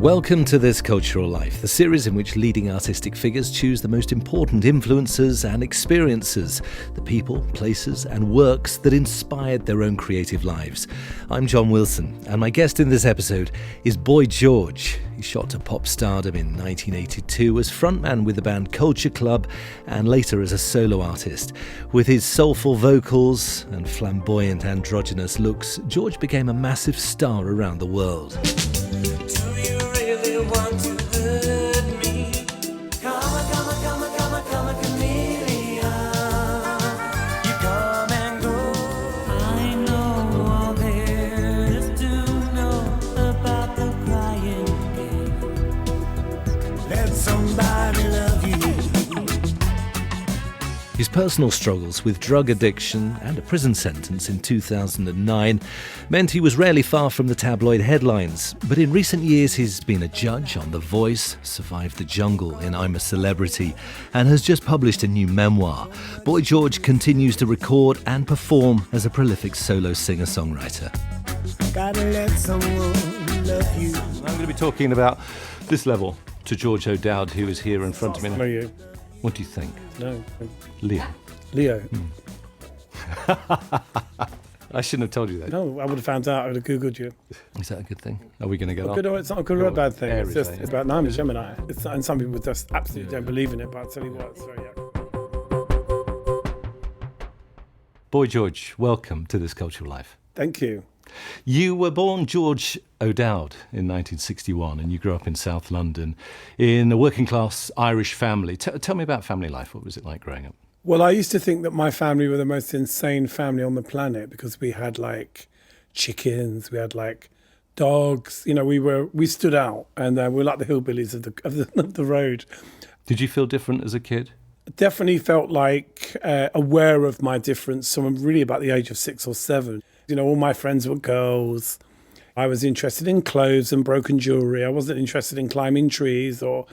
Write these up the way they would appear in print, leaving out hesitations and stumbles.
Welcome to This Cultural Life, the series in which leading artistic figures choose the most important influences and experiences, the people, places and works that inspired their own creative lives. I'm John Wilson, and my guest in this episode is Boy George. He shot to pop stardom in 1982 as frontman with the band Culture Club and later as a solo artist. With his soulful vocals and flamboyant androgynous looks, George became a massive star around the world. Want to hurt me? Come a chameleon. You come and go. I know all there is to know about the crying game. Let somebody love you. His personal struggles with drug addiction and a prison sentence in 2009 meant he was rarely far from the tabloid headlines. But in recent years, he's been a judge on The Voice, survived the jungle in I'm a Celebrity, and has just published a new memoir. Boy George continues to record and perform as a prolific solo singer-songwriter. Gotta let someone love you. I'm going to be talking about this level to George O'Dowd, who is here in front of me. How are you? What do you think? No. Leo. I shouldn't have told you that. No, I would have found out. I would have Googled you. Is that a good thing? Are we going to get on? Good or it's not a good or a bad thing. It's just Aries, it's about I'm a Gemini. It's not, and some people just absolutely don't believe in it, but I'll tell you what, it's very Boy George, welcome to This Cultural Life. Thank you. You were born George O'Dowd in 1961 and you grew up in South London in a working class Irish family. Tell me about family life. What was it like growing up? Well, I used to think that my family were the most insane family on the planet because we had like chickens, we had like dogs. You know, we stood out, and we were like the hillbillies of the road. Did you feel different as a kid? Definitely felt like aware of my difference. So I'm really about the age of 6 or 7. You know, all my friends were girls. I was interested in clothes and broken jewelry. I wasn't interested in climbing trees or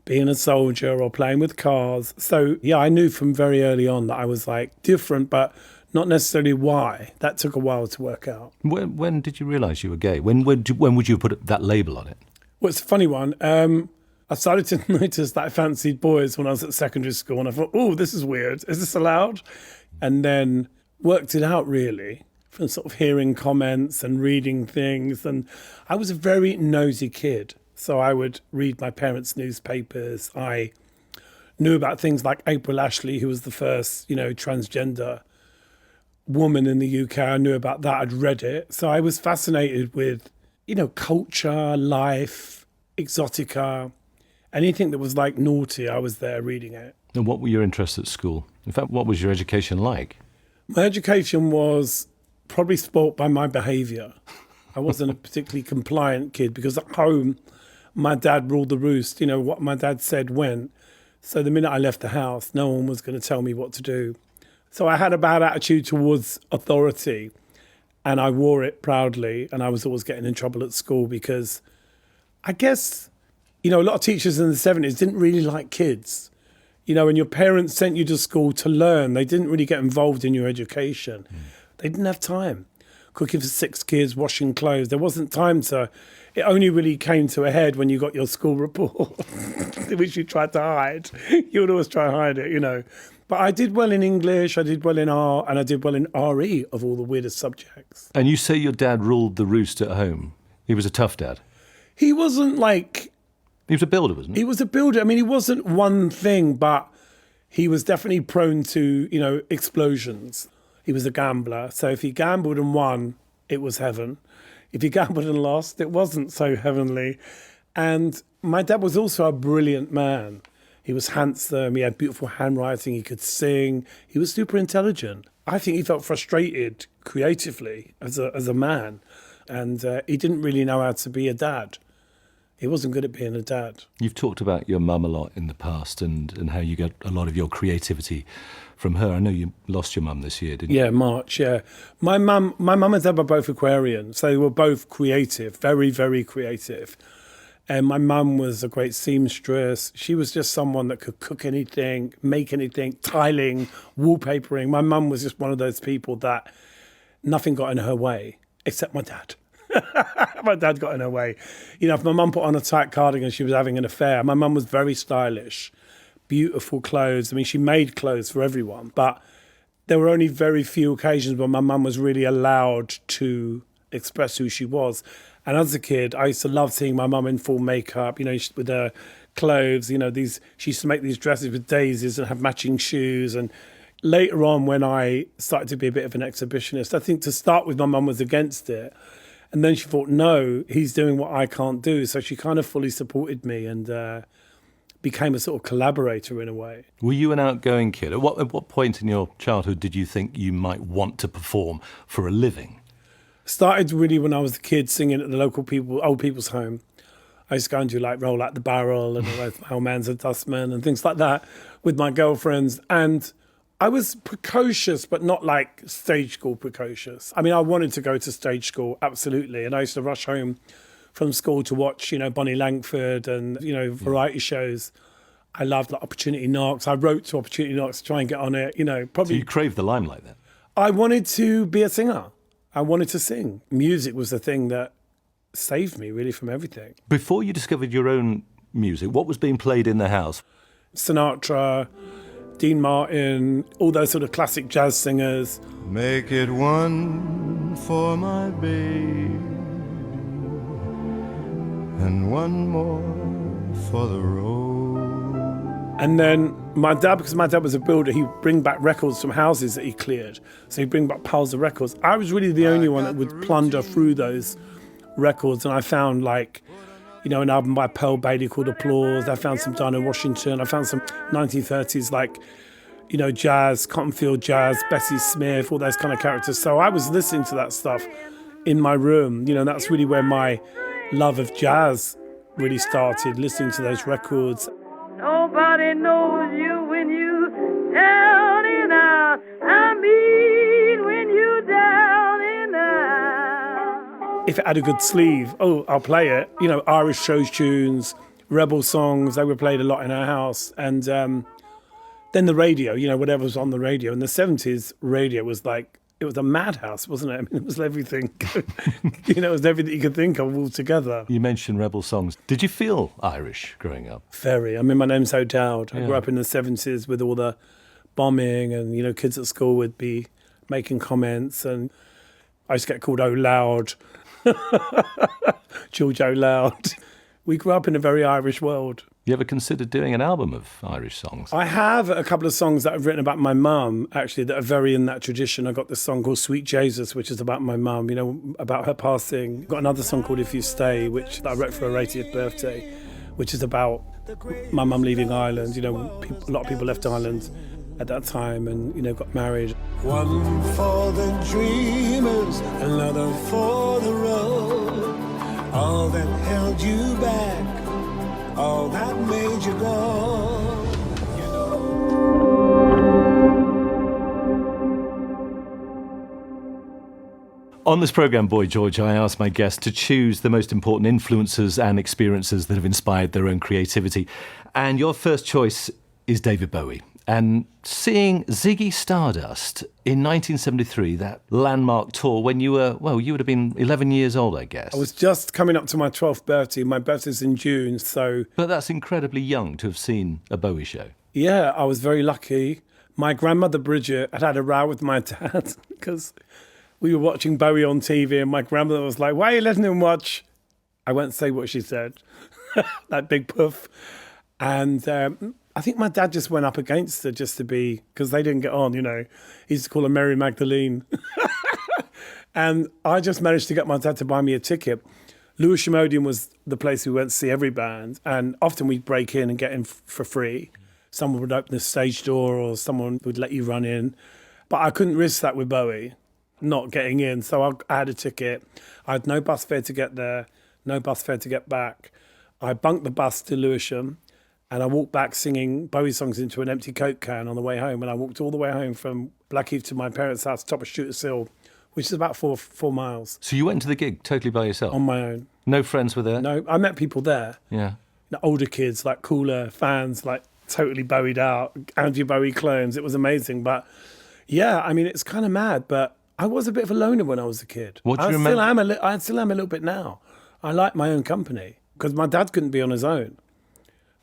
being a soldier or playing with cars. So, yeah, I knew from very early on that I was like different, but not necessarily why. That took a while to work out. When did you realise you were gay? When would you put that label on it? Well, it's a funny one. I started to notice that I fancied boys when I was at secondary school, and I thought, oh, this is weird. Is this allowed? And then worked it out, really, from sort of hearing comments and reading things. And I was a very nosy kid. So I would read my parents' newspapers. I knew about things like April Ashley, who was the first, transgender woman in the UK. I knew about that. I'd read it. So I was fascinated with, culture, life, exotica, anything that was like naughty. I was there reading it. And what were your interests at school? In fact, what was your education like? My education was probably spoilt by my behaviour. I wasn't a particularly compliant kid because at home, my dad ruled the roost. What my dad said went. So the minute I left the house, no one was going to tell me what to do. So I had a bad attitude towards authority, and I wore it proudly, and I was always getting in trouble at school because I guess, a lot of teachers in the 70s didn't really like kids. And your parents sent you to school to learn. They didn't really get involved in your education. They didn't have time. Cooking for 6 kids, washing clothes. There wasn't time to... It only really came to a head when you got your school report, which you tried to hide. You would always try to hide it, But I did well in English, I did well in art, and I did well in RE, of all the weirdest subjects. And you say your dad ruled the roost at home. He was a tough dad. He wasn't like... He was a builder, wasn't he? He was a builder. I mean, he wasn't one thing, but he was definitely prone to, explosions. He was a gambler. So if he gambled and won, it was heaven. If he gambled and lost, it wasn't so heavenly. And my dad was also a brilliant man. He was handsome. He had beautiful handwriting. He could sing. He was super intelligent. I think he felt frustrated creatively as a man. And he didn't really know how to be a dad. He wasn't good at being a dad. You've talked about your mum a lot in the past and how you get a lot of your creativity from her. I know you lost your mum this year, didn't you? Yeah, March, yeah. My mum and dad were both Aquarian, so they were both creative, very, very creative. And my mum was a great seamstress. She was just someone that could cook anything, make anything, tiling, wallpapering. My mum was just one of those people that nothing got in her way, except my dad. My dad got in her way. You know, if my mum put on a tight cardigan, she was having an affair. My mum was very stylish, beautiful clothes. I mean, she made clothes for everyone, but there were only very few occasions when my mum was really allowed to express who she was. And as a kid, I used to love seeing my mum in full makeup, you know, with her clothes, you know, she used to make these dresses with daisies and have matching shoes. And later on, when I started to be a bit of an exhibitionist, I think to start with, my mum was against it. And then she thought, no, he's doing what I can't do. So she kind of fully supported me and became a sort of collaborator in a way. Were you an outgoing kid? At what point in your childhood did you think you might want to perform for a living? Started really when I was a kid, singing at the local old people's home. I used to go and do like Roll Out the Barrel and How Man's a Dustman and things like that with my girlfriends. And I was precocious, but not like stage school precocious. I mean, I wanted to go to stage school, absolutely. And I used to rush home from school to watch, you know, Bonnie Langford and, you know, variety shows. I loved like Opportunity Knocks. I wrote to Opportunity Knocks to try and get on it, you know, probably. So you craved the limelight then? I wanted to be a singer. I wanted to sing. Music was the thing that saved me really from everything. Before you discovered your own music, what was being played in the house? Sinatra, Dean Martin, all those sort of classic jazz singers. Make it one for my baby and one more for the road. And then my dad, because my dad was a builder, he'd bring back records from houses that he cleared. So he'd bring back piles of records. I was really the only one that would plunder through those records. And I found like, you know, an album by Pearl Bailey called Applause. I found some Dinah Washington. I found some 1930s like, you know, jazz, Cottonfield jazz, Bessie Smith, all those kind of characters. So I was listening to that stuff in my room. You know, that's really where my love of jazz really started, listening to those records. Nobody knows you when you down and out. I mean when you down and out. If it had a good sleeve, I'll play it. You know, Irish shows tunes, rebel songs, they were played a lot in our house. And then the radio, you know, whatever was on the radio. In the 70s, radio was like, it was a madhouse, wasn't it? I mean, it was everything, you know, it was everything you could think of all together. You mentioned rebel songs. Did you feel Irish growing up? Very. I mean, my name's O'Dowd. I grew up in the 70s with all the bombing and, you know, kids at school would be making comments and I used to get called O'Loud, George O'Loud. We grew up in a very Irish world. You ever considered doing an album of Irish songs? I have a couple of songs that I've written about my mum, actually, that are very in that tradition. I got this song called Sweet Jesus, which is about my mum, you know, about her passing. Got another song called If You Stay, which I wrote for her 80th birthday, which is about my mum leaving Ireland. You know, a lot of people left Ireland at that time and, you know, got married. One for the dreamers, another for the road. All that held you back, all that made you go. On this programme, Boy George, I ask my guests to choose the most important influences and experiences that have inspired their own creativity. And your first choice is David Bowie. And seeing Ziggy Stardust in 1973, that landmark tour, when you were, well, you would have been 11 years old, I guess. I was just coming up to my 12th birthday. My birthday's in June, so... But that's incredibly young to have seen a Bowie show. Yeah, I was very lucky. My grandmother, Bridget, had a row with my dad because we were watching Bowie on TV and my grandmother was like, why are you letting him watch? I won't say what she said. That big puff. And I think my dad just went up against her just to be, because they didn't get on, you know. He used to call her Mary Magdalene. And I just managed to get my dad to buy me a ticket. Lewis Odeon was the place we went to see every band. And often we'd break in and get in for free. Someone would open the stage door or someone would let you run in. But I couldn't risk that with Bowie, not getting in. So I had a ticket. I had no bus fare to get there, no bus fare to get back. I bunked the bus to Lewisham. And I walked back singing Bowie songs into an empty Coke can on the way home. And I walked all the way home from Blackheath to my parents' house, top of Shooters Hill, which is about four miles. So you went to the gig totally by yourself? On my own. No friends were there? No, I met people there. Yeah. The older kids, like cooler fans, like totally Bowied out, Andrew Bowie clones. It was amazing. But yeah, I mean, it's kind of mad. But I was a bit of a loner when I was a kid. What do you remember? I still am a little bit now. I like my own company because my dad couldn't be on his own.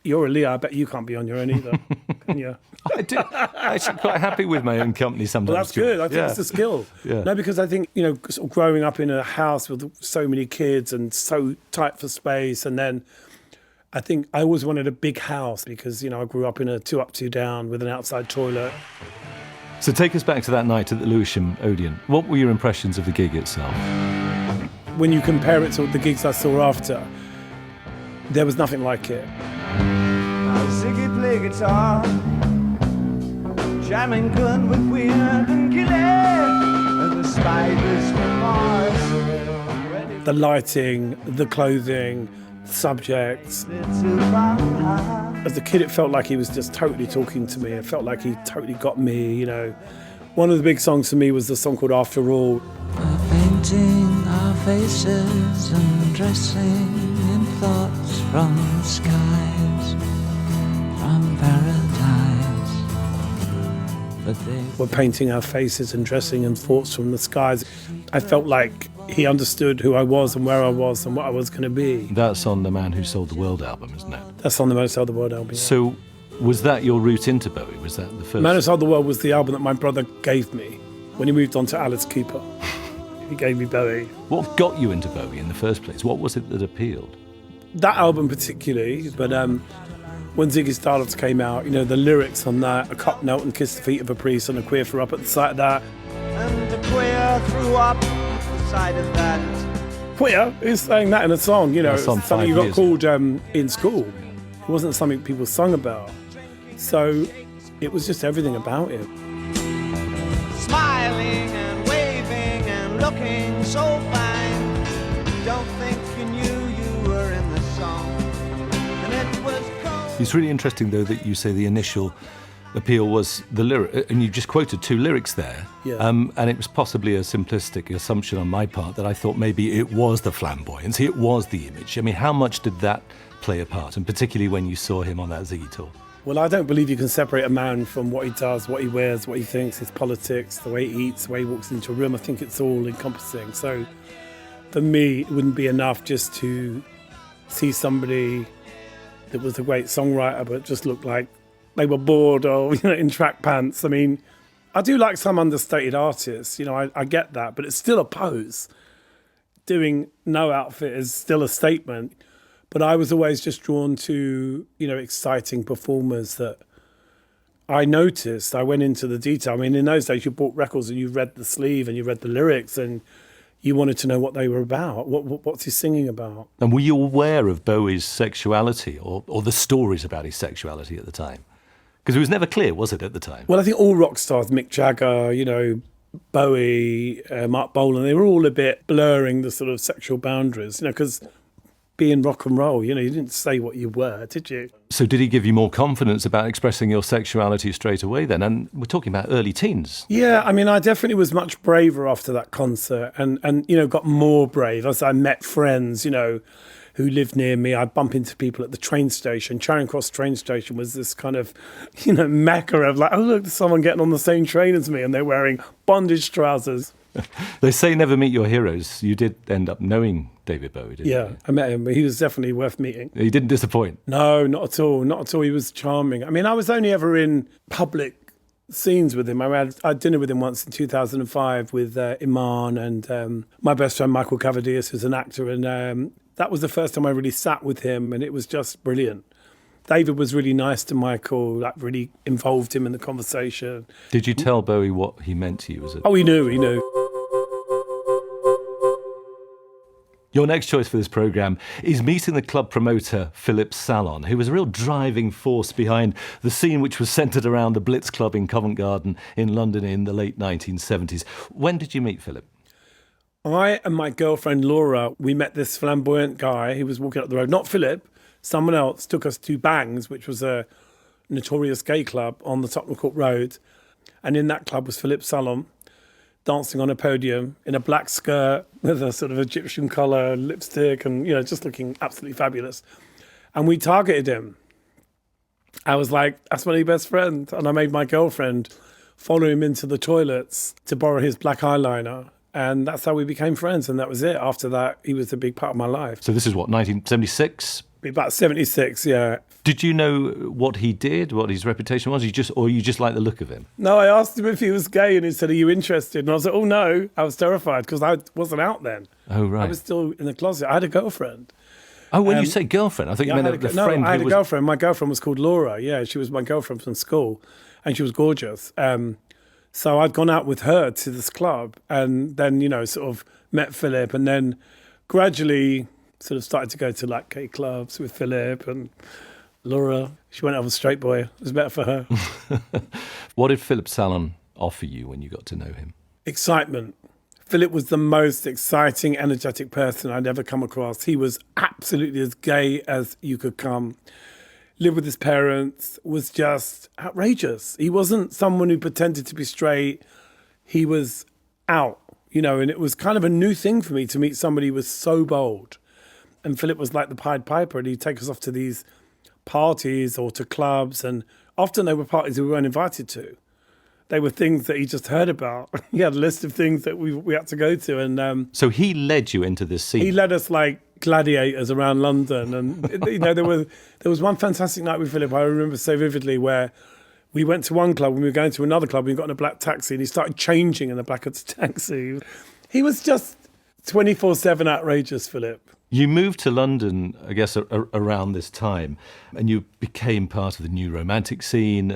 You're a Leo, I bet you can't be on your own either, can you? I do. I'm actually quite happy with my own company sometimes. Well, that's good. I think it's a skill. Yeah. No, because I think, sort of growing up in a house with so many kids and so tight for space, and then I think I always wanted a big house because, I grew up in a 2 up, 2 down with an outside toilet. So take us back to that night at the Lewisham Odeon. What were your impressions of the gig itself? When you compare it to the gigs I saw after, there was nothing like it. Ziggy play guitar, jamming good with Weird and Gilly, and the spiders from Mars. The lighting, the clothing, subjects. As a kid, it felt like he was just totally talking to me. It felt like he totally got me, One of the big songs for me was the song called After All. We're painting our faces and dressing in thoughts from the skies, from paradise. We're painting our faces and dressing in thoughts from the skies. I felt like he understood who I was and where I was and what I was going to be. That's on the Man Who Sold the World album, isn't it? That's on the Most Sold the World album. Yeah. So was that your route into Bowie? Was that the first? Man Who Sold the World was the album that my brother gave me when he moved on to Alice Cooper. He gave me Bowie. What got you into Bowie in the first place? What was it that appealed? That album particularly, but when Ziggy Stardust came out, the lyrics on that, a cop knelt and kissed the feet of a priest and a queer threw up at the sight of that. And the queer threw up at the sight of that. Queer? Who's saying that in a song? That's on something 5 you got years called in school. It wasn't something people sung about. So it was just everything about it. Smiling and waving and looking so fine. Don't think you knew you were in the song. And it was cold. It's really interesting, though, that you say the initial appeal was the lyric, and you just quoted 2 lyrics there. Yeah. And it was possibly a simplistic assumption on my part that I thought maybe it was the flamboyancy, it was the image. I mean, how much did that play a part, and particularly when you saw him on that Ziggy tour? Well, I don't believe you can separate a man from what he does, what he wears, what he thinks, his politics, the way he eats, the way he walks into a room. I think it's all encompassing. So for me, it wouldn't be enough just to see somebody that was a great songwriter but just looked like they were bored or in track pants. I mean, I do like some understated artists, I get that, but it's still a pose. Doing no outfit is still a statement. But I was always just drawn to, exciting performers that I noticed. I went into the detail. I mean, in those days, you bought records and you read the sleeve and you read the lyrics and you wanted to know what they were about. What's he singing about? And were you aware of Bowie's sexuality or the stories about his sexuality at the time? Because it was never clear, was it, at the time? Well, I think all rock stars, Mick Jagger, Bowie, Mark Bolan, they were all a bit blurring the sort of sexual boundaries, because being rock and roll, you didn't say what you were, did you? So did he give you more confidence about expressing your sexuality straight away then? And we're talking about early teens. Yeah, I mean, I definitely was much braver after that concert and got more brave as I met friends, who lived near me. I'd bump into people at the train station. Charing Cross train station was this kind of, mecca of like, oh, look, there's someone getting on the same train as me and they're wearing bondage trousers. They say never meet your heroes. You did end up knowing David Bowie, didn't you? Yeah, I met him. He was definitely worth meeting. He didn't disappoint? No, not at all. Not at all. He was charming. I mean, I was only ever in public scenes with him. I had dinner with him once in 2005 with Iman and my best friend Michael Cavadias, who's an actor. And that was the first time I really sat with him, and it was just brilliant. David was really nice to Michael, really involved him in the conversation. Did you tell Bowie what he meant to you? Oh, he knew. Your next choice for this programme is meeting the club promoter Philip Salon, who was a real driving force behind the scene which was centred around the Blitz Club in Covent Garden in London in the late 1970s. When did you meet Philip? I and my girlfriend Laura, we met this flamboyant guy who was walking up the road. Not Philip, someone else took us to Bangs, which was a notorious gay club on the Tottenham Court Road. And in that club was Philip Salon, dancing on a podium in a black skirt with a sort of Egyptian collar, lipstick, and, just looking absolutely fabulous. And we targeted him. I was like, that's my new best friend. And I made my girlfriend follow him into the toilets to borrow his black eyeliner. And that's how we became friends. And that was it. After that, he was a big part of my life. So this is what, 1976? About 76, yeah. Did you know what he did, what his reputation was? Or you just like the look of him? No, I asked him if he was gay and he said, are you interested? And I was like, oh no. I was terrified because I wasn't out then. Oh, right. I was still in the closet. I had a girlfriend. Oh, when you say girlfriend, I think you meant the friend. No, I had a girlfriend. My girlfriend was called Laura. Yeah, she was my girlfriend from school and she was gorgeous. So I'd gone out with her to this club and then, sort of met Philip and then gradually sort of started to go to like gay clubs with Philip and Laura. She went out with a straight boy. It was better for her. What did Philip Salon offer you when you got to know him? Excitement. Philip was the most exciting, energetic person I'd ever come across. He was absolutely as gay as you could come. Lived with his parents, was just outrageous. He wasn't someone who pretended to be straight. He was out, and it was kind of a new thing for me to meet somebody who was so bold. And Philip was like the Pied Piper, and he'd take us off to these parties or to clubs, and often they were parties we weren't invited to. They were things that he just heard about. He had a list of things that we had to go to, and so he led you into this scene. He led us like gladiators around London, and there was one fantastic night with Philip I remember so vividly where we went to one club and we were going to another club and we got in a black taxi and he started changing in the back of the taxi. He was just 24/7 outrageous, Philip. You moved to London, I guess, around this time, and you became part of the new romantic scene,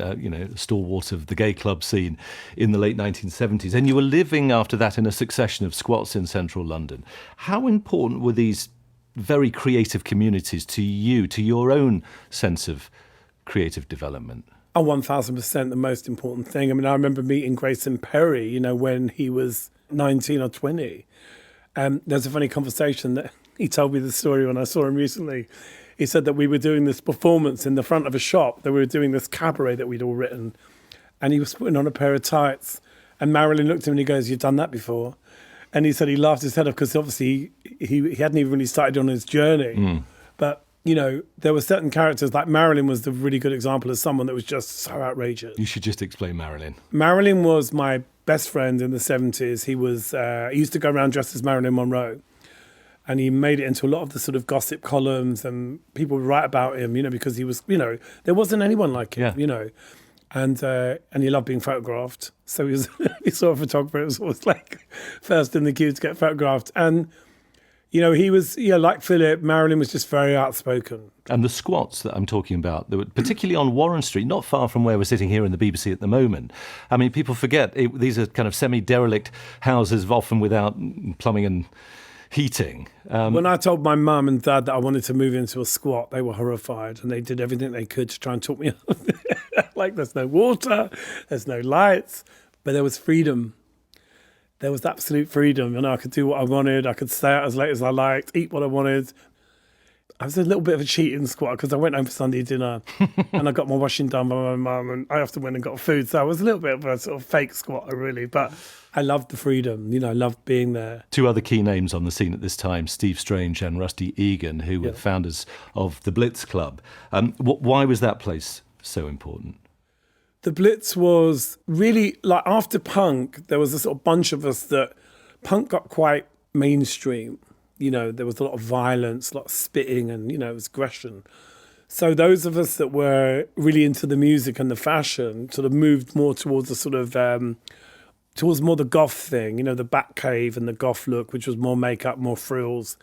stalwart of the gay club scene in the late 1970s. And you were living after that in a succession of squats in central London. How important were these very creative communities to you, to your own sense of creative development? Oh, 1,000% the most important thing. I mean, I remember meeting Grayson Perry, when he was 19 or 20. There's a funny conversation that he told me the story when I saw him recently. He said that we were doing this performance in the front of a shop, that we were doing this cabaret that we'd all written, and he was putting on a pair of tights. And Marilyn looked at him and he goes, "You've done that before?" And he said he laughed his head off because obviously he hadn't even really started on his journey. Mm. But, there were certain characters, like Marilyn was the really good example of someone that was just so outrageous. You should just explain Marilyn. Marilyn was my best friend in the 70s. He used to go around dressed as Marilyn Monroe. And he made it into a lot of the sort of gossip columns and people would write about him, because he was, there wasn't anyone like him, And he loved being photographed. So he saw a photographer, it was always like first in the queue to get photographed. And, he was, like Philip, Marilyn was just very outspoken. And the squats that I'm talking about, they were particularly on Warren Street, not far from where we're sitting here in the BBC at the moment. I mean, people forget, these are kind of semi-derelict houses, often without plumbing and heating. When I told my mum and dad that I wanted to move into a squat, they were horrified and they did everything they could to try and talk me up. Like there's no water, there's no lights, but there was freedom. There was absolute freedom. I could do what I wanted. I could stay out as late as I liked, eat what I wanted. I was a little bit of a cheating squatter because I went home for Sunday dinner and I got my washing done by my mum and I often went and got food. So I was a little bit of a sort of fake squatter, really. But I loved the freedom, I loved being there. Two other key names on the scene at this time, Steve Strange and Rusty Egan, who were founders of the Blitz Club. Why was that place so important? The Blitz was really, like after punk, there was a sort of bunch of us that punk got quite mainstream. There was a lot of violence, a lot of spitting and, it was aggression. So those of us that were really into the music and the fashion sort of moved more towards the sort of, towards more the goth thing, the Batcave and the goth look, which was more makeup, more frills.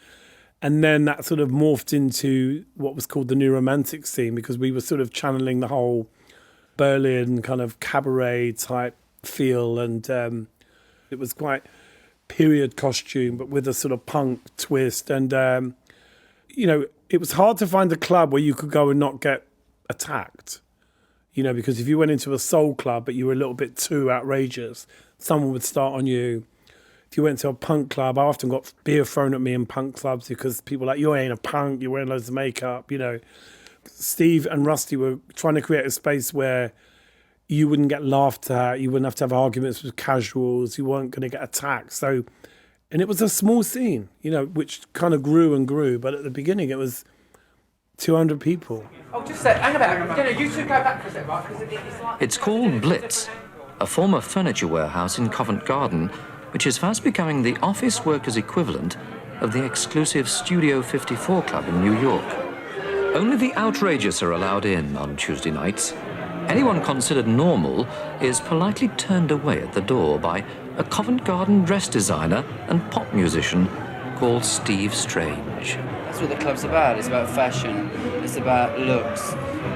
And then that sort of morphed into what was called the new romantic scene because we were sort of channeling the whole Berlin kind of cabaret type feel. And it was quite period costume, but with a sort of punk twist. And, it was hard to find a club where you could go and not get attacked, because if you went into a soul club, but you were a little bit too outrageous, someone would start on you. If you went to a punk club, I often got beer thrown at me in punk clubs because people were like, "You ain't a punk, you're wearing loads of makeup," Steve and Rusty were trying to create a space where you wouldn't get laughed at, you wouldn't have to have arguments with casuals, you weren't going to get attacked. So, and it was a small scene, which kind of grew and grew, but at the beginning it was 200 people. Oh, just hang about. You two go back for a second, right? It's like... It's called Blitz. a former furniture warehouse in Covent Garden, which is fast becoming the office workers' equivalent of the exclusive Studio 54 Club in New York. Only the outrageous are allowed in on Tuesday nights. Anyone considered normal is politely turned away at the door by a Covent Garden dress designer and pop musician called Steve Strange. That's what the club's about. It's about fashion. It's about looks.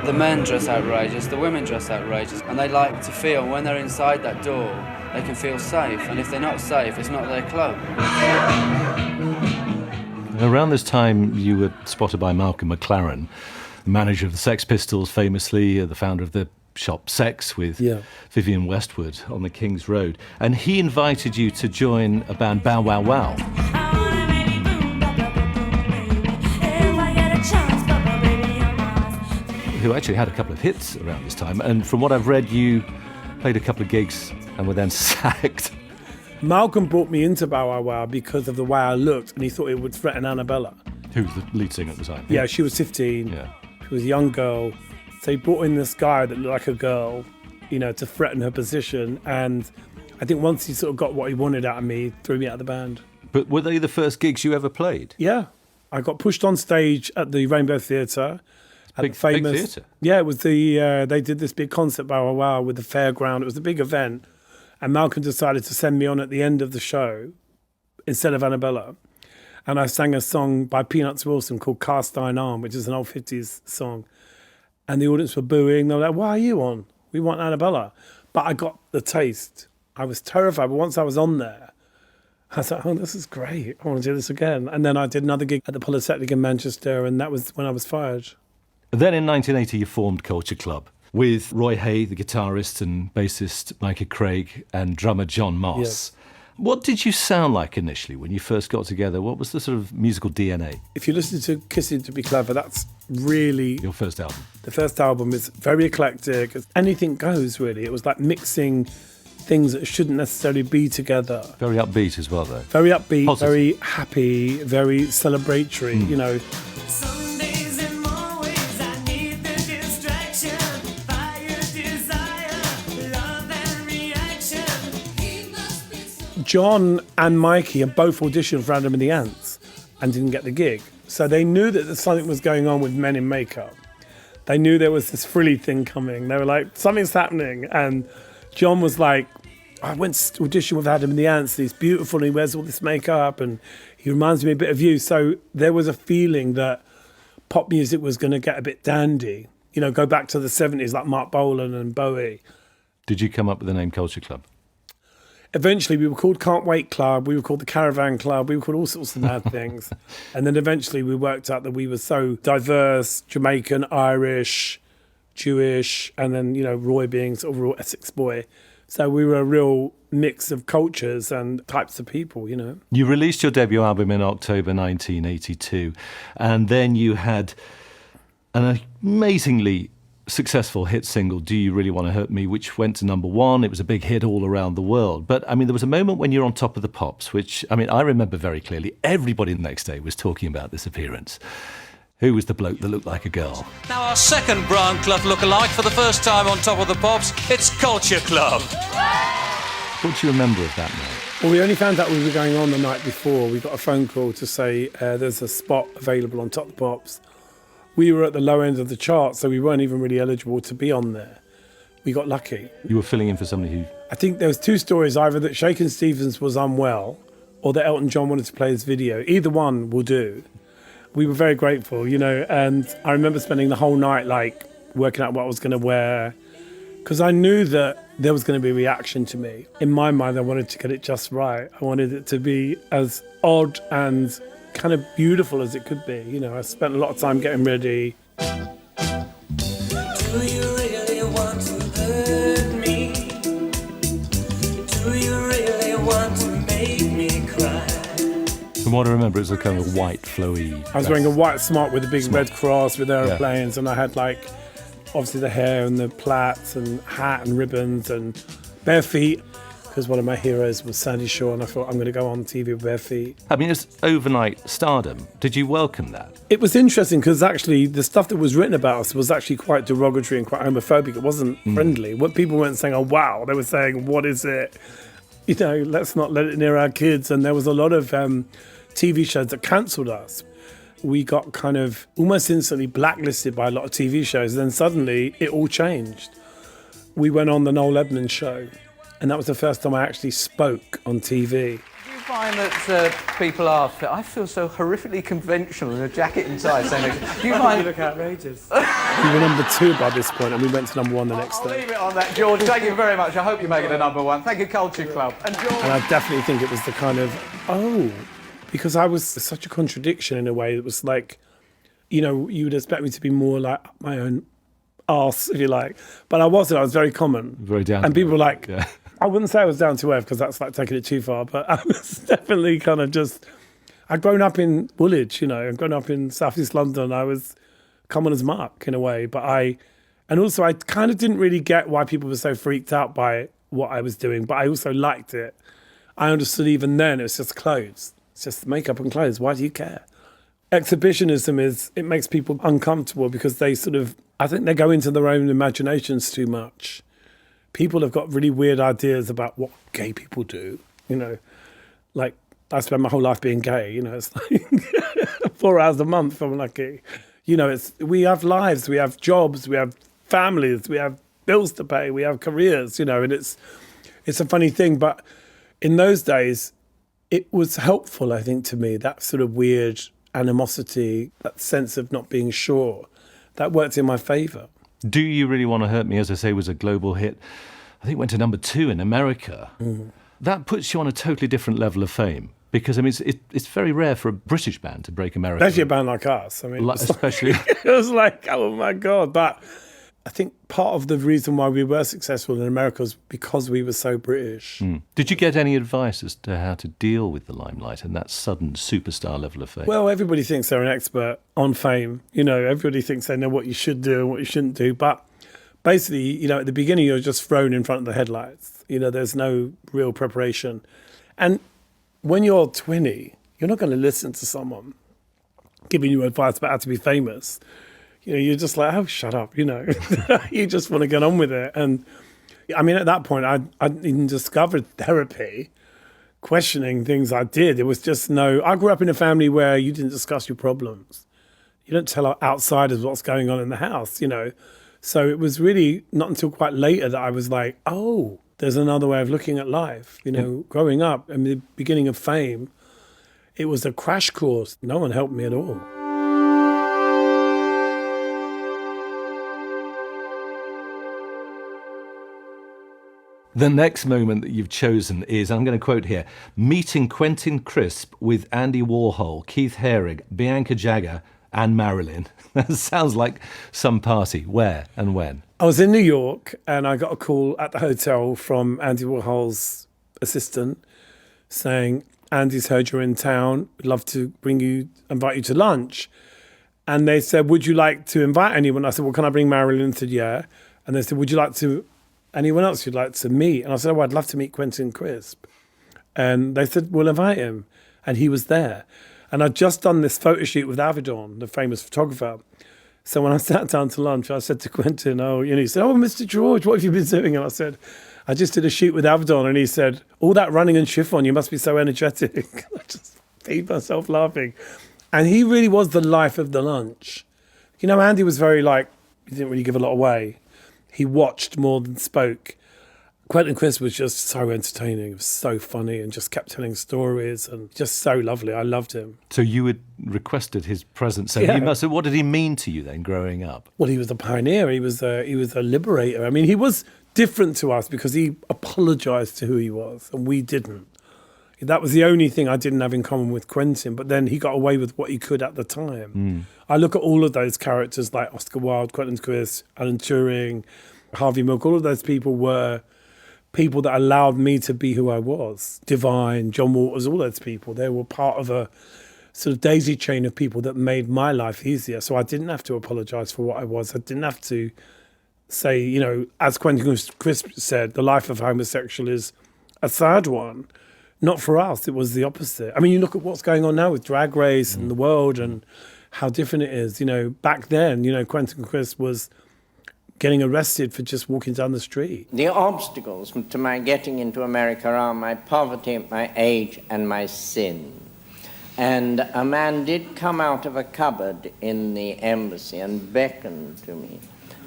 The men dress outrageous, the women dress outrageous, and they like to feel when they're inside that door, they can feel safe. And if they're not safe, it's not their club. Around this time, you were spotted by Malcolm McLaren, the manager of the Sex Pistols, famously, the founder of the shop Sex with Vivienne Westwood on the King's Road. And he invited you to join a band, Bow Wow Wow. Who actually had a couple of hits around this time. And from what I've read, you played a couple of gigs and were then sacked. Malcolm brought me into Bow Wow Wow because of the way I looked, and he thought it would threaten Annabella. Who was the lead singer at the time? Yeah, she was 15. Yeah. She was a young girl. So he brought in this guy that looked like a girl, you know, to threaten her position. And I think once he sort of got what he wanted out of me, he threw me out of the band. But were they the first gigs you ever played? Yeah. I got pushed on stage at the Rainbow Theatre. Big theatre? Yeah, it was they did this big concert, Bow Wow Wow, with the fairground. It was a big event. And Malcolm decided to send me on at the end of the show instead of Annabella. And I sang a song by Peanuts Wilson called Cast Iron Arm, which is an old 50s song. And the audience were booing. They were like, why are you on? We want Annabella. But I got the taste. I was terrified. But once I was on there, I was like, oh, this is great. I want to do this again. And then I did another gig at the Polytechnic in Manchester, and that was when I was fired. Then in 1980, you formed Culture Club with Roy Hay, the guitarist and bassist Micah Craig, and drummer John Moss. Yes. What did you sound like initially when you first got together? What was the sort of musical DNA? If you listen to Kissing to Be Clever, that's really... Your first album? The first album is very eclectic. Anything goes, really. It was like mixing things that shouldn't necessarily be together. Very upbeat as well, though. Very upbeat, Positive. Very happy, very celebratory, you know. John and Mikey had both auditioned for Adam and the Ants and didn't get the gig. So they knew that something was going on with men in makeup. They knew there was this frilly thing coming. They were like, something's happening. And John was like, I went to audition with Adam and the Ants. He's beautiful and he wears all this makeup and he reminds me a bit of you. So there was a feeling that pop music was going to get a bit dandy. You know, go back to the 70s like Mark Bolan and Bowie. Did you come up with the name Culture Club? Eventually, we were called Can't Wait Club, we were called the Caravan Club, we were called all sorts of mad things. And then eventually we worked out that we were so diverse, Jamaican, Irish, Jewish, and then, you know, Roy being sort of a real Essex boy. So we were a real mix of cultures and types of people, you know. You released your debut album in October 1982, and then you had an amazingly successful hit single, Do You Really Want to Hurt Me, which went to number one. It was a big hit all around the world. But, I mean, there was a moment when you're on Top of the Pops, which, I mean, I remember very clearly. Everybody the next day was talking about this appearance. Who was the bloke that looked like a girl? Now our second Brian Clough lookalike for the first time on Top of the Pops, it's Culture Club. What do you remember of that night? Well, we only found out we were going on the night before. We got a phone call to say there's a spot available on Top of the Pops. We were at the low end of the chart, so we weren't even really eligible to be on there. We got lucky. You were filling in for somebody who... I think there was two stories, either that Shakin' Stevens was unwell or that Elton John wanted to play his video. Either one will do. We were very grateful, you know, and I remember spending the whole night, like, working out what I was going to wear, because I knew that there was going to be a reaction to me. In my mind, I wanted to get it just right. I wanted it to be as odd and kind of beautiful as it could be. You know, I spent a lot of time getting ready. Do you really want to hurt me? Do you really want to make me cry? From what I remember, it was a kind of white, flowy... I was wearing a white smock with a big Smock. red cross with aeroplanes, and I had, like, obviously the hair and the plaits and hat and ribbons and bare feet. because one of my heroes was Sandy Shaw, and I thought I'm going to go on TV with bare feet. I mean, it's overnight stardom. Did you welcome that? It was interesting because actually the stuff that was written about us was actually quite derogatory and quite homophobic. It wasn't friendly. What people weren't saying, oh, wow. They were saying, what is it? You know, let's not let it near our kids. And there was a lot of TV shows that cancelled us. We got kind of almost instantly blacklisted by a lot of TV shows. And then suddenly it all changed. We went on the Noel Edmonds show. And that was the first time I actually spoke on TV. Do you find that people ask, I feel so horrifically conventional in a jacket and tie, saying, do you find... You look outrageous. We were number 2 by this point, and we went to number 1 the next I'll day. leave it on that, George. Thank you very much. I hope you make it a number 1. Thank you, Culture Club. And George... And I definitely think it was the kind of, because I was such a contradiction in a way. It was like, you know, you would expect me to be more like my own arse, if you like. But I wasn't. I was very common. Very down. And people were like... Yeah. I wouldn't say I was down to earth because that's like taking it too far, but I was definitely kind of just, I'd grown up in Woolwich, you know, I'd grown up in South East London. I was common as muck in a way, and also I kind of didn't really get why people were so freaked out by what I was doing, but I also liked it. I understood even then it was just clothes. It's just makeup and clothes. Why do you care? Exhibitionism it makes people uncomfortable because they I think they go into their own imaginations too much. People have got really weird ideas about what gay people do, you know. Like, I spend my whole life being gay, you know. It's like 4 hours a month, I'm lucky. You know, we have lives, we have jobs, we have families, we have bills to pay, we have careers, you know, and it's a funny thing. But in those days, it was helpful, I think, to me, that sort of weird animosity, that sense of not being sure, that worked in my favour. Do You Really Want to Hurt Me, as I say, was a global hit. I think it went to number 2 in America. That puts you on a totally different level of fame because, I mean, it's very rare for a British band to break America. Especially a band like us. I mean, especially. It was like, oh my God. But I think part of the reason why we were successful in America was because we were so British. Did you get any advice as to how to deal with the limelight and that sudden superstar level of fame? Well, everybody thinks they're an expert on fame. You know, everybody thinks they know what you should do and what you shouldn't do. But basically, you know, at the beginning, you're just thrown in front of the headlights. You know, there's no real preparation. And when you're 20, you're not going to listen to someone giving you advice about how to be famous. You know, you're just like, oh, shut up, you know. You just want to get on with it. And, I mean, at that point, I'd even discovered therapy, questioning things I did. It was just I grew up in a family where you didn't discuss your problems. You don't tell outsiders what's going on in the house, you know. So it was really not until quite later that I was like, oh, there's another way of looking at life. You know, growing up, in the beginning of fame, it was a crash course. No one helped me at all. The next moment that you've chosen is, I'm going to quote here, meeting Quentin Crisp with Andy Warhol, Keith Haring, Bianca Jagger and Marilyn. That sounds like some party. Where and when? I was in New York and I got a call at the hotel from Andy Warhol's assistant saying, Andy's heard you're in town. We'd love to invite you to lunch. And they said, would you like to invite anyone? I said, well, can I bring Marilyn? I said, yeah. And they said, would you like to... anyone else you'd like to meet? And I said, oh, I'd love to meet Quentin Crisp. And they said, we'll invite him. And he was there. And I'd just done this photo shoot with Avedon, the famous photographer. So when I sat down to lunch, I said to Quentin, he said, oh, Mr. George, what have you been doing? And I said, I just did a shoot with Avedon. And he said, all that running and chiffon, you must be so energetic. I just peed myself laughing. And he really was the life of the lunch. You know, Andy was very he didn't really give a lot away. He watched more than spoke. Quentin Crisp was just so entertaining. It was so funny and just kept telling stories and just so lovely. I loved him. So you had requested his presence. So Yeah. What did he mean to you then growing up? Well, he was a pioneer. He was a liberator. I mean, he was different to us because he apologised to who he was and we didn't. That was the only thing I didn't have in common with Quentin, but then he got away with what he could at the time. I look at all of those characters like Oscar Wilde, Quentin Crisp, Alan Turing, Harvey Milk, all of those people were people that allowed me to be who I was. Divine, John Waters, all those people, they were part of a sort of daisy chain of people that made my life easier. So I didn't have to apologise for what I was. I didn't have to say, as Quentin Crisp said, the life of a homosexual is a sad one. Not for us, it was the opposite. I mean, you look at what's going on now with Drag Race and the world and how different it is. You know, back then, you know, Quentin Crisp was getting arrested for just walking down the street. The obstacles to my getting into America are my poverty, my age, and my sin. And a man did come out of a cupboard in the embassy and beckoned to me.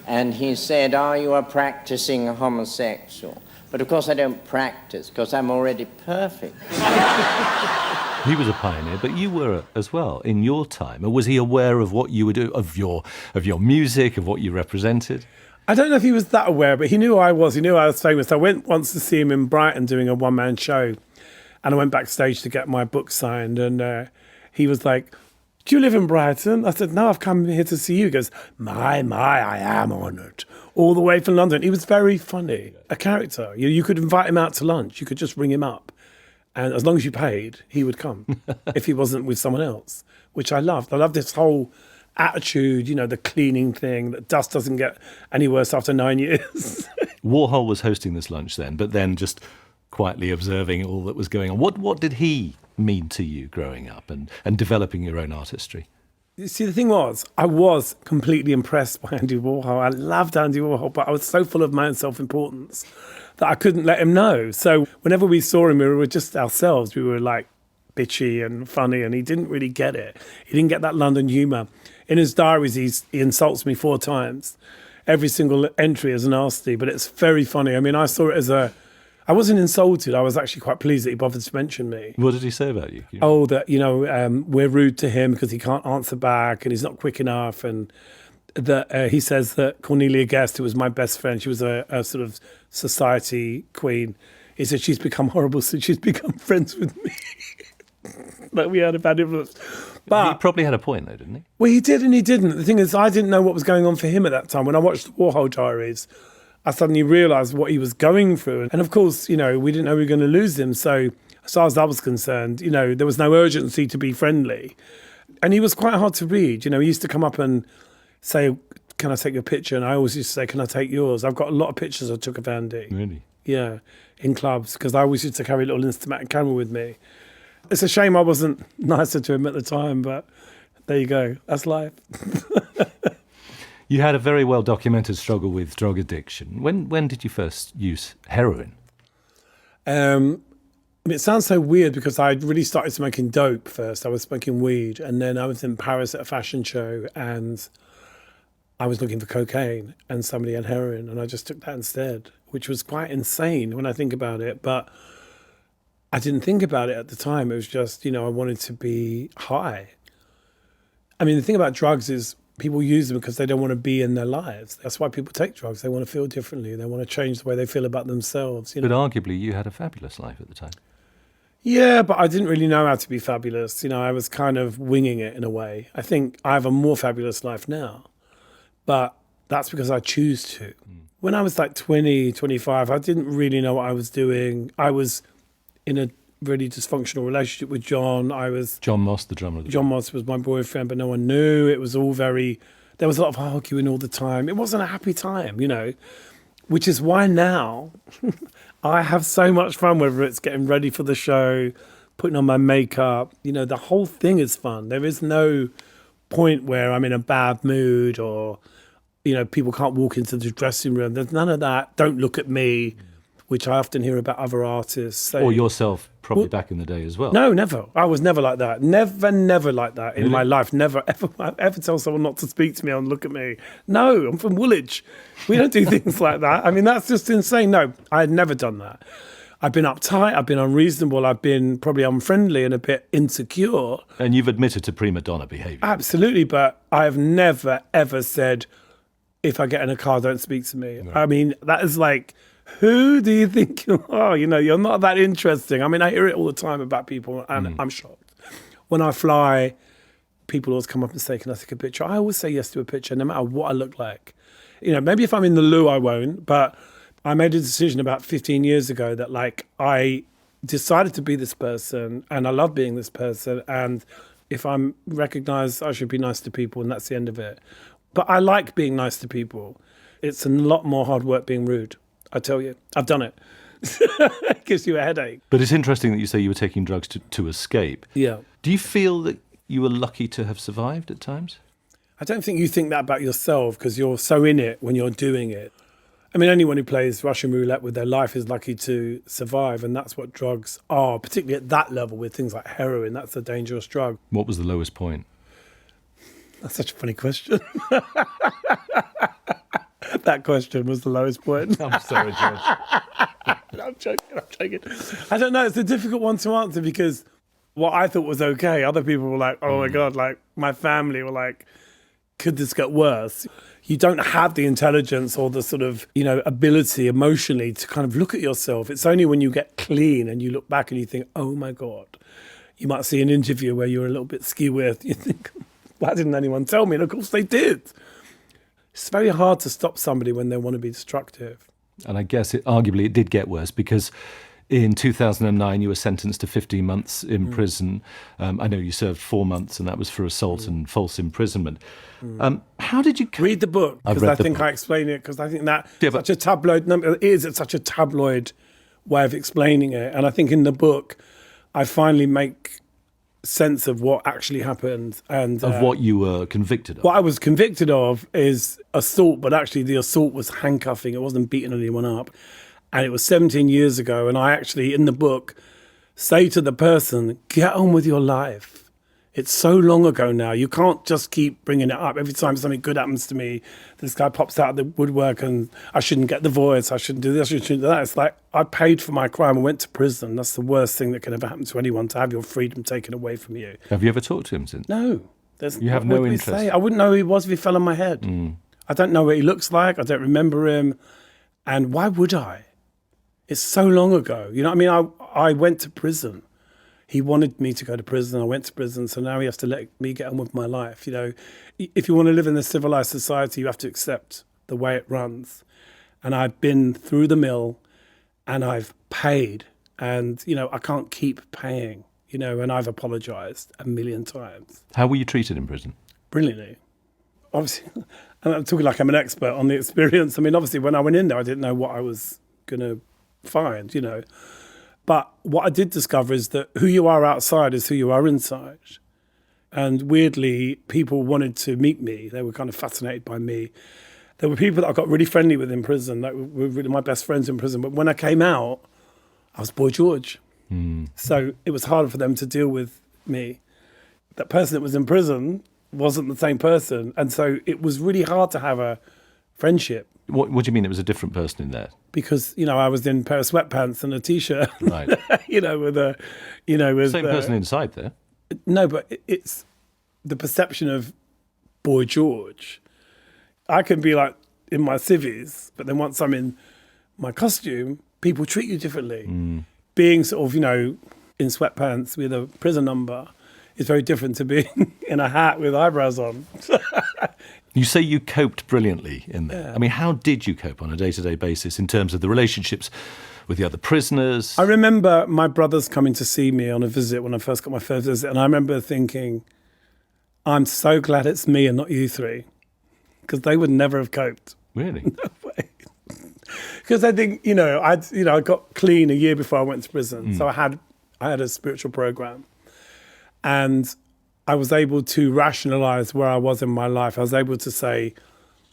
And he said, "Are you a practicing homosexual?" But of course I don't practice, because I'm already perfect. He was a pioneer, but you were as well in your time. Or was he aware of what you would do, of your music, of what you represented? I don't know if he was that aware, but he knew who I was. He knew I was famous. I went once to see him in Brighton doing a one-man show, and I went backstage to get my book signed, and he was like, "Do you live in Brighton?" I said, "No, I've come here to see you." He goes, my, I am honoured. All the way from London. He was very funny, a character. You could invite him out to lunch. You could just ring him up. And as long as you paid, he would come if he wasn't with someone else, which I loved. I loved this whole attitude, you know, the cleaning thing, that dust doesn't get any worse after 9 years. Warhol was hosting this lunch then, but then just quietly observing all that was going on. What did he mean to you growing up and developing your own artistry? You see, the thing was, I was completely impressed by Andy Warhol. I loved Andy Warhol, but I was so full of my own self-importance that I couldn't let him know. So whenever we saw him, we were just ourselves. We were like bitchy and funny, and he didn't really get it. He didn't get that London humour. In his diaries, he insults me 4 times. Every single entry is nasty, but it's very funny. I mean, I saw it as I wasn't insulted. I was actually quite pleased that he bothered to mention me. What did he say about you? Oh, that, you know, we're rude to him because he can't answer back and he's not quick enough. And that he says that Cornelia Guest, who was my best friend, she was a sort of society queen. He said she's become horrible since she's become friends with me. Like we had a bad influence. But he probably had a point though, didn't he? Well, he did and he didn't. The thing is, I didn't know what was going on for him at that time. When I watched the Warhol Diaries, I suddenly realised what he was going through. And of course, you know, we didn't know we were going to lose him. So as far as I was concerned, you know, there was no urgency to be friendly. And he was quite hard to read. You know, he used to come up and say, "Can I take your picture?" And I always used to say, "Can I take yours?" I've got a lot of pictures I took of Andy. Really? Yeah, in clubs, because I always used to carry a little Instamatic camera with me. It's a shame I wasn't nicer to him at the time, but there you go. That's life. You had a very well-documented struggle with drug addiction. When did you first use heroin? It sounds so weird because I really started smoking dope first. I was smoking weed, and then I was in Paris at a fashion show, and I was looking for cocaine, and somebody had heroin, and I just took that instead, which was quite insane when I think about it. But I didn't think about it at the time. It was just, you know, I wanted to be high. I mean, the thing about drugs is people use them because they don't want to be in their lives. That's why people take drugs. They want to feel differently. They want to change the way they feel about themselves. You know? But arguably, you had a fabulous life at the time. Yeah, but I didn't really know how to be fabulous. You know, I was kind of winging it in a way. I think I have a more fabulous life now, but that's because I choose to. When I was like 20, 25, I didn't really know what I was doing. I was in a really dysfunctional relationship with John. John Moss, the drummer. John Moss was my boyfriend, but no one knew. It was all there was a lot of arguing all the time. It wasn't a happy time, you know, which is why now I have so much fun, whether it's getting ready for the show, putting on my makeup, you know, the whole thing is fun. There is no point where I'm in a bad mood or, you know, people can't walk into the dressing room. There's none of that. Don't look at me, which I often hear about other artists. Say, or yourself, probably back in the day as well. No, never. I was never like that. Never like that in Really? my life. Never, ever tell someone not to speak to me and look at me. No, I'm from Woolwich. We don't do things like that. I mean, that's just insane. No, I had never done that. I've been uptight, I've been unreasonable, I've been probably unfriendly and a bit insecure. And you've admitted to prima donna behaviour. Absolutely, but I've never, ever said, if I get in a car, don't speak to me. No. I mean, that is like, who do you think you are? You know, you're not that interesting. I mean, I hear it all the time about people and I'm shocked. When I fly, people always come up and say, "Can I take a picture?" I always say yes to a picture, no matter what I look like. You know, maybe if I'm in the loo, I won't, but I made a decision about 15 years ago that like I decided to be this person and I love being this person. And if I'm recognized, I should be nice to people and that's the end of it. But I like being nice to people. It's a lot more hard work being rude. I tell you, I've done it. It gives you a headache. But it's interesting that you say you were taking drugs to escape. Yeah. Do you feel that you were lucky to have survived at times? I don't think you think that about yourself because you're so in it when you're doing it. I mean, anyone who plays Russian roulette with their life is lucky to survive, and that's what drugs are, particularly at that level with things like heroin. That's a dangerous drug. What was the lowest point? That's such a funny question. That question was the lowest point. I'm sorry, George. I'm joking. I don't know. It's a difficult one to answer because what I thought was okay, other people were like, oh my God, like my family were like, could this get worse? You don't have the intelligence or the sort of, ability emotionally to kind of look at yourself. It's only when you get clean and you look back and you think, oh my God. You might see an interview where you're a little bit skew-with. You think, why didn't anyone tell me? And of course they did. It's very hard to stop somebody when they want to be destructive. And I guess arguably it did get worse because in 2009 you were sentenced to 15 months in prison. I know you served 4 months and that was for assault and false imprisonment. How did you... Read the book, because I think I explain it, because I think that such a tabloid... It is such a tabloid way of explaining it. And I think in the book, I finally make sense of what actually happened. And of what you were convicted of. What I was convicted of is assault, but actually the assault was handcuffing. It wasn't beating anyone up. And it was 17 years ago. And I actually, in the book, say to the person, get on with your life. It's so long ago now. You can't just keep bringing it up. Every time something good happens to me, this guy pops out of the woodwork and I shouldn't get the voice. I shouldn't do this. I shouldn't do that. It's like I paid for my crime and went to prison. That's the worst thing that can ever happen to anyone, to have your freedom taken away from you. Have you ever talked to him since? No. You have no interest? I wouldn't know who he was if he fell on my head. I don't know what he looks like. I don't remember him. And why would I? It's so long ago. You know what I mean? I went to prison. He wanted me to go to prison. I went to prison. So now he has to let me get on with my life. You know, if you want to live in a civilized society, you have to accept the way it runs. And I've been through the mill and I've paid. And, I can't keep paying, and I've apologized a million times. How were you treated in prison? Brilliantly. Obviously, and I'm talking like I'm an expert on the experience. I mean, obviously, when I went in there, I didn't know what I was going to find, But what I did discover is that who you are outside is who you are inside. And weirdly, people wanted to meet me. They were kind of fascinated by me. There were people that I got really friendly with in prison, that were really my best friends in prison. But when I came out, I was Boy George. So it was harder for them to deal with me. That person that was in prison wasn't the same person. And so it was really hard to have a friendship. What do you mean it was a different person in there? Because, I was in a pair of sweatpants and a T-shirt, right? With a, with... Same person inside there? No, but it's the perception of Boy George. I can be like in my civvies, but then once I'm in my costume, people treat you differently. Being sort of, in sweatpants with a prison number is very different to being in a hat with eyebrows on. You say you coped brilliantly in there. Yeah. I mean, how did you cope on a day-to-day basis in terms of the relationships with the other prisoners? I remember my brothers coming to see me on a visit when I first got my first visit, and I remember thinking, I'm so glad it's me and not you three, because they would never have coped. Really? No way. Because I think, I got clean a year before I went to prison, so I had a spiritual program, and I was able to rationalize where I was in my life. I was able to say,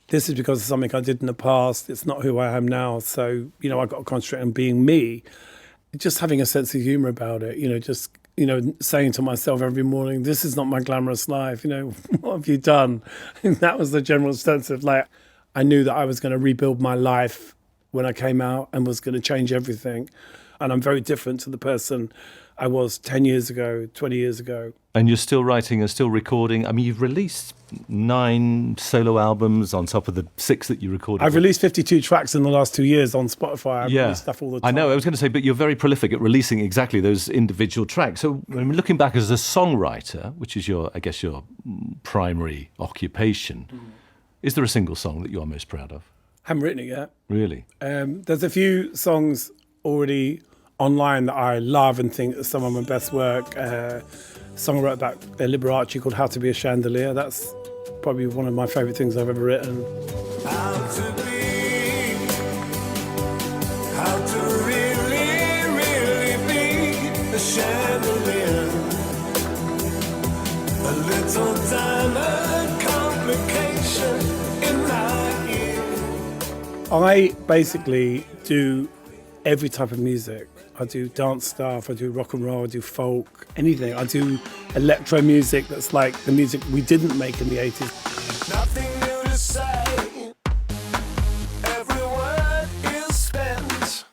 this is because of something I did in the past. It's not who I am now. So, I got to concentrate on being me. Just having a sense of humor about it, saying to myself every morning, this is not my glamorous life. What have you done? And that was the general sense of I knew that I was going to rebuild my life when I came out and was going to change everything. And I'm very different to the person I was 10 years ago, 20 years ago. And you're still writing and still recording. I mean, you've released 9 solo albums on top of the 6 that you recorded. I've released 52 tracks in the last 2 years on Spotify. I've released stuff all the time. I know, I was going to say, but you're very prolific at releasing exactly those individual tracks. So I mean, looking back as a songwriter, which is your primary occupation, is there a single song that you're most proud of? I haven't written it yet. Really? There's a few songs already online that I love and think are some of my best work. A song I wrote about Liberace called How to Be a Chandelier. That's probably one of my favourite things I've ever written. How to be, how to really I basically do every type of music. I do dance stuff, I do rock and roll, I do folk, anything. I do electro music that's like the music we didn't make in the 80s. Nothing new to say. Every word is spent.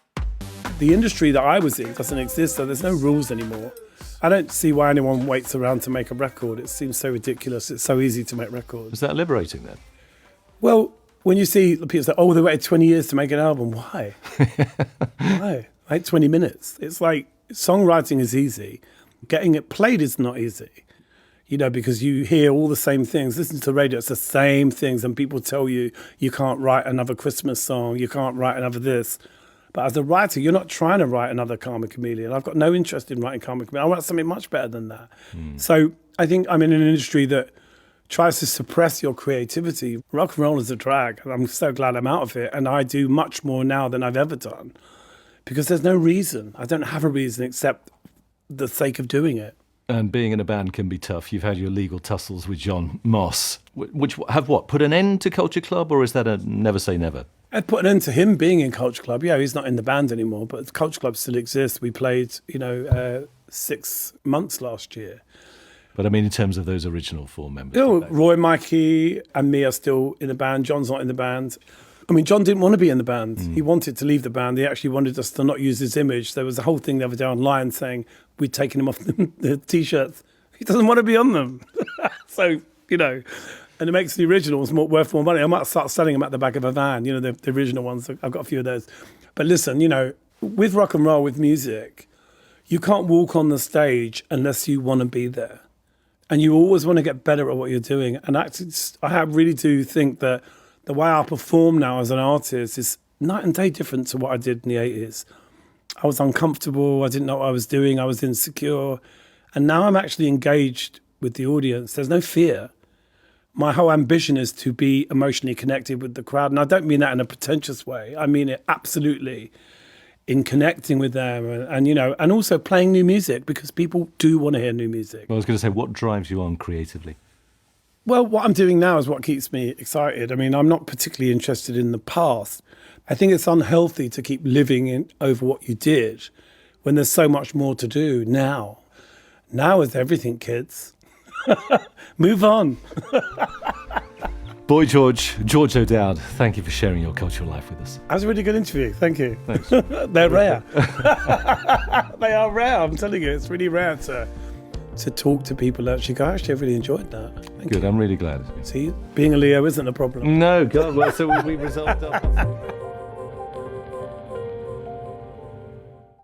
The industry that I was in doesn't exist, so there's no rules anymore. I don't see why anyone waits around to make a record. It seems so ridiculous. It's so easy to make records. Was that liberating then? Well, when you see people say, oh, they waited 20 years to make an album, why? Why? Like 20 minutes. It's like songwriting is easy. Getting it played is not easy. You know, because you hear all the same things. Listen to the radio, it's the same things. And people tell you, you can't write another Christmas song. You can't write another this. But as a writer, you're not trying to write another Karma Chameleon. I've got no interest in writing Karma Chameleon. I want something much better than that. So I think I'm in an industry that tries to suppress your creativity. Rock and roll is a drag, and I'm so glad I'm out of it. And I do much more now than I've ever done because there's no reason. I don't have a reason except the sake of doing it. And being in a band can be tough. You've had your legal tussles with John Moss, which have what, put an end to Culture Club, or is that a never say never? I'd put an end to him being in Culture Club. Yeah, he's not in the band anymore, but Culture Club still exists. We played, 6 months last year. But I mean, in terms of those original 4 members. Roy, Mikey, and me are still in the band. John's not in the band. I mean, John didn't want to be in the band. He wanted to leave the band. He actually wanted us to not use his image. There was a whole thing the other day online saying we'd taken him off the T-shirts. He doesn't want to be on them. So, and it makes the originals worth more money. I might start selling them at the back of a van, the original ones. I've got a few of those. But listen, with rock and roll, with music, you can't walk on the stage unless you want to be there. And you always want to get better at what you're doing. And I really do think that the way I perform now as an artist is night and day different to what I did in the 80s. I was uncomfortable. I didn't know what I was doing. I was insecure. And now I'm actually engaged with the audience. There's no fear. My whole ambition is to be emotionally connected with the crowd. And I don't mean that in a pretentious way. I mean it absolutely in connecting with them and also playing new music because people do want to hear new music. Well, I was going to say, what drives you on creatively? Well, what I'm doing now is what keeps me excited. I mean, I'm not particularly interested in the past. I think it's unhealthy to keep living over what you did when there's so much more to do now. Now is everything, kids. Move on. Boy George O'Dowd, thank you for sharing your cultural life with us. That was a really good interview. Thank you. Thanks. They're rare. They are rare. I'm telling you, it's really rare to talk to people that actually go, actually, I really enjoyed that. Thank Good, you. I'm really glad. See, being a Leo isn't a problem. No, God, well, so we resolved our...